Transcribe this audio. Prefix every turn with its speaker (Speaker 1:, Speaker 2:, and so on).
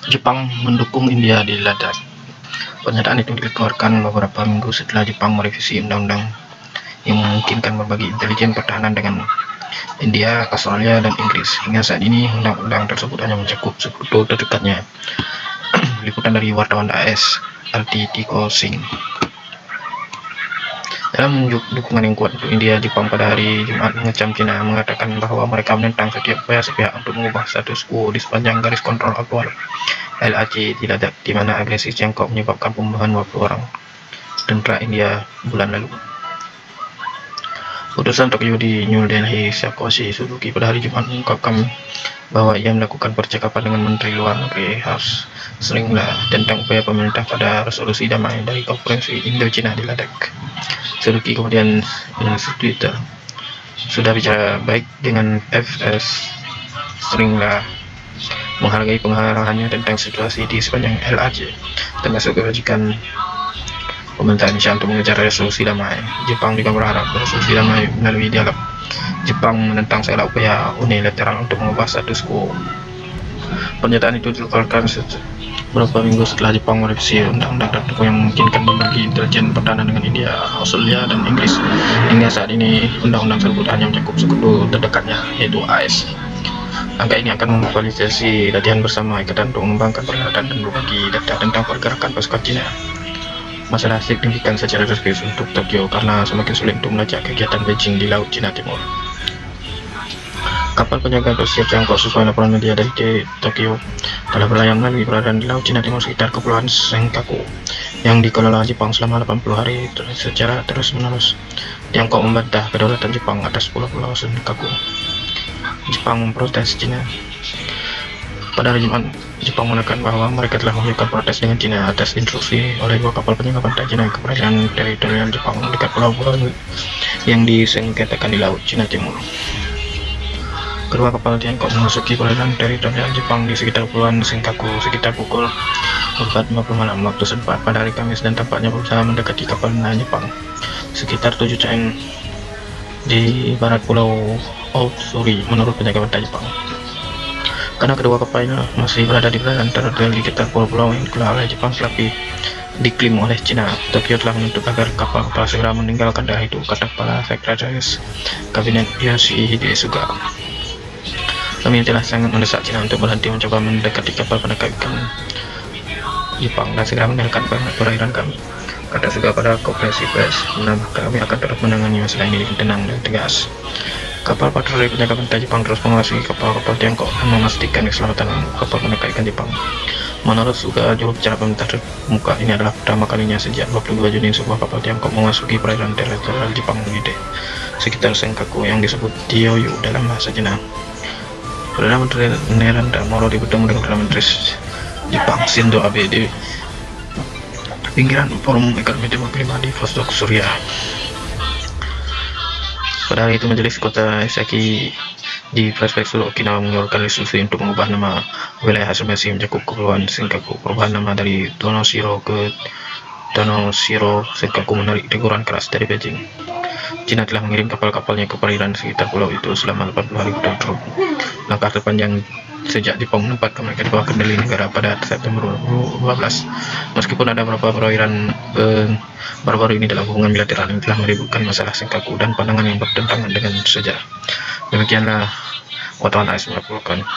Speaker 1: Jepang mendukung India di Ladakh. Pernyataan itu dikeluarkan beberapa minggu setelah Jepang merevisi undang-undang yang memungkinkan berbagi intelijen pertahanan dengan India, Australia, dan Inggris. Hingga saat ini, undang-undang tersebut hanya mencakup sekutu terdekatnya. Liputan dari wartawan AS, Tiko Singh. Dalam dukungan yang kuat untuk India, Jepang pada hari Jumat mengecam China, mengatakan bahwa mereka menentang setiap upaya sepihak untuk mengubah status quo di sepanjang garis kontrol aktual LAC di Ladakh, di mana agresi Tiongkok menyebabkan pembunuhan 20 orang tentara India bulan lalu. Utusan Tokyo di New Delhi, Sakoshi Suzuki, pada hari Jumat mengungkapkan bahwa ia melakukan percakapan dengan Menteri Luar Negeri Harsh Shringla tentang upaya pemerintah pada resolusi damai dari konferensi Indo-Cina di Ladakh. Suzuki kemudian menulis Twitter, "Sudah bicara baik dengan FS Shringla, menghargai pengarahannya tentang situasi di sepanjang LAC, termasuk kewajiban pemerintah Indonesia untuk mengejar resolusi damai. Jepang juga berharap resolusi damai melalui dialog. Jepang menentang segala upaya unilateral untuk mengubah status quo." Pernyataan itu dikeluarkan beberapa minggu setelah Jepang merevisi undang-undang tertentu yang memungkinkan berbagi intelijen pertahanan dengan India, Australia, dan Inggris. Hingga saat ini, undang-undang tersebut hanya mencakup sekutu terdekatnya, yaitu AS. Langkah ini akan memfasilitasi latihan bersama ikatan untuk mengembangkan peralatan dan berbagi data tentang pergerakan pasukan Cina. Masalah signifikan secara serius untuk Tokyo karena semakin sulit untuk melacak kegiatan Beijing di Laut Cina Timur. Kapal penjaga berusia Tiongkok, sesuai laporan media dari Tokyo, telah berlayar melalui perairan di Laut Cina Timur sekitar Kepulauan Senkaku yang dikelola Jepang selama 80 hari secara terus-menerus. Tiongkok membantah kedaulatan Jepang atas pulau-pulau Senkaku. Jepang memprotes Cina. Pada hari Jumat, Jepang menekan bahwa mereka telah mengajukan protes dengan Cina atas instruksi oleh dua kapal penjaga pantai Cina ke perairan teritorial Jepang dekat pulau-pulau yang disengketakan di Laut Cina Timur. Kedua kapal Tiongkok memasuki perairan teritorial Jepang di sekitar Kepulauan Senkaku sekitar pukul 4.50 malam waktu setempat pada hari Kamis, dan tampaknya berusaha mendekati kapal nelayan Jepang sekitar 7 km di barat pulau Otsuri, menurut penjaga pantai Jepang. Karena kedua kapal ini masih berada di perairan teritorial di sekitar pulau-pulau yang dikelola oleh Jepang tetapi diklaim oleh Cina, Tokyo telah menuntut agar kapal-kapal segera meninggalkan daerah itu, kata Kepala Sekretaris Kabinet Yoshihide Suga. "Kami telah sangat mendesak Cina untuk berhenti mencoba mendekati kapal penangkap ikan Jepang dan segera meninggalkan perairan kami," kata Suga pada konferensi pers. "Kami akan terus menangani masalah ini dengan tenang dan tegas." Kapal patroli penjaga pantai Jepang terus mengawasi kapal-kapal Tiongkok dan memastikan keselamatan kapal penangkap ikan Jepang. Menurut Suga, juru bicara pemerintah terkemuka, ini adalah pertama kalinya sejak 22 Juni sebuah kapal Tiongkok memasuki perairan teritorial Jepang di sekitar Senkaku yang disebut Diyoyu dalam bahasa Cina. Perdana Menteri Narendra Modi bertemu dengan Perdana Menteri Jepang Shinzo Abe di pinggiran Forum Ekonomi Timur kelima di Vostok, Suriah. Pada hari itu, Majelis Kota Esaki di Prefektur Okinawa mengeluarkan resolusi untuk mengubah nama wilayah asumsi mencakup Kepulauan Senkaku. Perubahan nama dari Donoshiro ke Donoshiro Senkaku menarik teguran keras dari Beijing. Cina telah mengirim kapal-kapalnya ke perairan sekitar pulau itu selama 80 hari berturut-turut. Langkah terpanjang sejak Jepang menempatkan mereka di bawah kendali negara pada September 2012. Meskipun ada beberapa perairan baru-baru ini dalam hubungan bilateral yang telah meributkan masalah Senkaku dan pandangan yang bertentangan dengan sejarah. Demikianlah wartawan AS melaporkan.